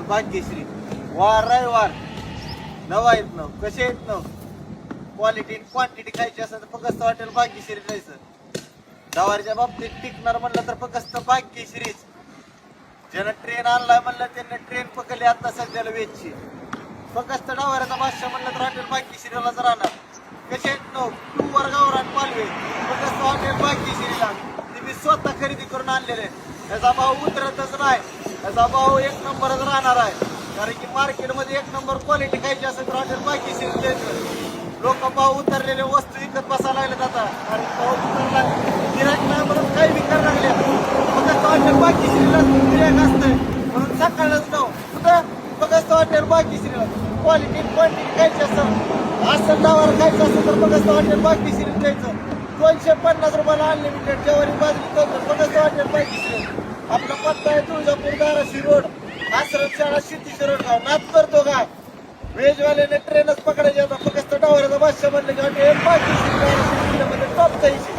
भाग्यश्री वार रविवार नवा येत न कसे येत न क्वालिटी क्वांटिटी खायची असेल तर फक्त हॉटेल भाग्यश्री जायचं. डवारीच्या बाबतीत टिकणार म्हणलं तर फक्त भाग्यश्रीच. ज्यानं ट्रेन आणलाय म्हणलं त्यांनी ट्रेन पकडली आता सध्याला वेचची. फक्त डवाऱ्याचा बादशाह म्हणलं तर हॉटेल भाग्यश्रीलाच राहणार. कसे येत न 2 वर गावरान पालवे फक्त हॉटेल भाग्यश्रीला ते मी स्वतः खरेदी करून आणलेले. त्याचा भाव उतरतच नाही. त्याचा भाव 1 नंबरच राहणार आहे. कारण की मार्केटमध्ये 1 नंबर क्वालिटी खायची असेल तर हॉटेल भाग्यश्री द्यायचं. लोक भाव उतरलेले वस्तू विकत बसायला लागले जातात. कारण भाव उतरला गिरायक नाही म्हणून काही विकायला लागल्या. फक्त हॉटेल भाग्यश्रीला गिरायक असतंय म्हणून सकाळच नाव कुठं फक्त हॉटेल भाग्यश्रीला क्वालिटी क्वांटिटी खायची असं डावर खायचं असेल तर फक्त हॉटेल भाग्यश्री द्यायचं. 250 रुपयाला अनलिमिटेड जेवारी बाजरी फक्त हॉटेल भाग्यश्री. आपला पत्ता आहे तुळजापूर धाराशिव रोड आश्रम शाळा शेती शिरोड गाव. नाच करतो का वेजवाल्याने ट्रेनच पकडायची आता फक्त डवाऱ्याचा बादशाह म्हणलं की हॉटेल भाग्यश्री धाराशिव जिल्ह्यामध्ये टॉप जायची.